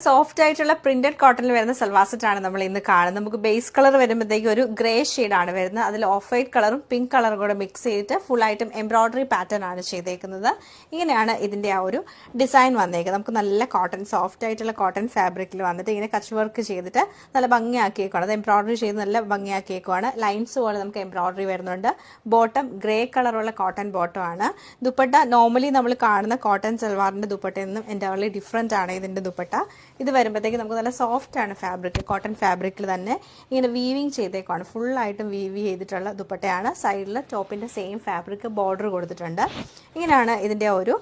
Soft ആയിട്ടുള്ള printed കോട്ടണിൽ വരുന്ന സൽവാർ സെറ്റ് ആണ് നമ്മൾ ഇന്ന് കാണുന്നത്. നമുക്ക് ബേസ് കളർ വരുമ്പോഴത്തേക്ക് ഒരു ഗ്രേ ആണ് വരുന്നത്. അതിൽ ഓഫ് വൈറ്റ് കളറും പിങ്ക് കളറും കൂടെ മിക്സ് ചെയ്തിട്ട് ഫുൾ ആയിട്ടും എംബ്രോയിഡറി പാറ്റേൺ ആണ് ചെയ്തേക്കുന്നത്. ഇങ്ങനെയാണ് ഇതിന്റെ ആ ഒരു ഡിസൈൻ വന്നേക്കുന്നത്. നമുക്ക് നല്ല കോട്ടൺ, സോഫ്റ്റ് ആയിട്ടുള്ള കോട്ടൺ ഫാബ്രിക്കിൽ വന്നിട്ട് ഇങ്ങനെ കച്ച് വർക്ക് ചെയ്തിട്ട് നല്ല ഭംഗിയാക്കിയേക്കുവാണ്. അത് എംബ്രോയിഡറി ചെയ്ത് നല്ല ഭംഗിയാക്കിയേക്കുവാണ്. ലൈൻസ് പോലെ നമുക്ക് എംബ്രോയിഡറി വരുന്നുണ്ട്. ബോട്ടം ഗ്രേ കളറുള്ള കോട്ടൺ ബോട്ടം ആണ്. ദുപ്പട്ട നോർമലി നമ്മൾ കാണുന്ന കോട്ടൺ സൽവാറിന്റെ ദുപ്പട്ടയിൽ നിന്നും എൻ്റർലി ഡിഫറെന്റ് ആണ് ഇതിന്റെ ദുപ്പട്ട. ഇത് വരുമ്പോഴത്തേക്ക് നമുക്ക് നല്ല സോഫ്റ്റ് ആണ് ഫാബ്രിക്. കോട്ടൺ ഫാബ്രിക്കിൽ തന്നെ ഇങ്ങനെ വീവിങ് ചെയ്തേക്കാണ്. ഫുള്ളായിട്ടും വീവ് ചെയ്തിട്ടുള്ള ദുപ്പട്ടയാണ്. സൈഡിൽ ടോപ്പിന്റെ സെയിം ഫാബ്രിക് ബോർഡർ കൊടുത്തിട്ടുണ്ട്. ഇങ്ങനെയാണ് ഇതിന്റെ ഒരു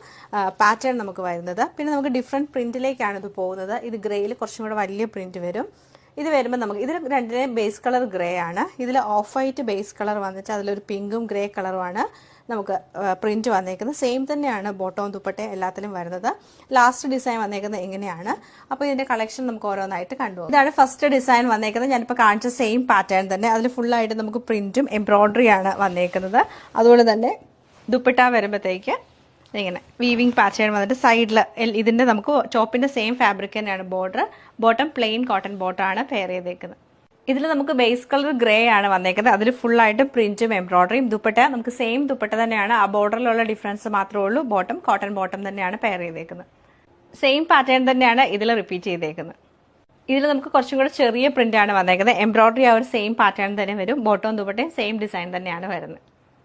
പാറ്റേൺ നമുക്ക് വരുന്നത്. പിന്നെ നമുക്ക് ഡിഫറെന്റ് പ്രിന്റിലേക്കാണ് ഇത് പോകുന്നത്. ഇത് ഗ്രേയിൽ കുറച്ചും കൂടെ വലിയ പ്രിന്റ് വരും. ഇത് വരുമ്പോൾ നമുക്ക് ഇതിൽ രണ്ടിനെയും ബേസ് കളർ ഗ്രേ ആണ്. ഇതിൽ ഓഫ് വൈറ്റ് ബേസ് കളർ വന്നിട്ട് അതിലൊരു പിങ്കും ഗ്രേ കളറുമാണ് നമുക്ക് പ്രിന്റ് വന്നേക്കുന്നത്. സെയിം തന്നെയാണ് ബോട്ടവും ദുപ്പട്ടയും എല്ലാത്തിലും വരുന്നത്. ലാസ്റ്റ് ഡിസൈൻ വന്നേക്കുന്നത് എങ്ങനെയാണ്. അപ്പോൾ ഇതിന്റെ കളക്ഷൻ നമുക്ക് ഓരോന്നായിട്ട് കണ്ടുപോകും. ഇതാണ് ഫസ്റ്റ് ഡിസൈൻ വന്നേക്കുന്നത്. ഞാനിപ്പോൾ കാണിച്ച സെയിം പാറ്റേൺ തന്നെ. അതിൽ ഫുള്ളായിട്ട് നമുക്ക് പ്രിന്റും എംബ്രോയിഡറിയാണ് വന്നേക്കുന്നത്. അതുപോലെ തന്നെ ദുപ്പട്ട വരുമ്പോഴത്തേക്ക് ഇങ്ങനെ വീവിങ് പാറ്റേൺ വന്നിട്ട് സൈഡിൽ ഇതിന്റെ നമുക്ക് ടോപ്പിന്റെ സെയിം ഫാബ്രിക് തന്നെയാണ് border. Bottom plain cotton bottom ആണ് പെയർ ചെയ്തേക്കുന്നത്. ഇതിൽ നമുക്ക് ബേസ് കളർ ഗ്രേ ആണ് വന്നേക്കുന്നത്. അതിൽ ഫുള്ളായിട്ട് പ്രിന്റും എംബ്രോയിഡറിയും. ദുപ്പട്ട നമുക്ക് സെയിം ദുപ്പട്ട തന്നെയാണ്. ആ ബോർഡറിലുള്ള ഡിഫറൻസ് മാത്രമേ ഉള്ളൂ. ബോട്ടം കോട്ടൺ ബോട്ടം തന്നെയാണ് പെയർ ചെയ്തേക്കുന്നത്. സെയിം പാറ്റേൺ തന്നെയാണ് ഇതിൽ റിപ്പീറ്റ് ചെയ്തേക്കുന്നത്. ഇതിൽ നമുക്ക് കുറച്ചും കൂടെ ചെറിയ പ്രിന്റ് ആണ് വന്നേക്കുന്നത്. എംബ്രോയിഡറി ആ ഒരു സെയിം പാറ്റേൺ തന്നെ വരും. ബോട്ടവും ദുപ്പട്ടയും സെയിം ഡിസൈൻ തന്നെയാണ് വരുന്നത്.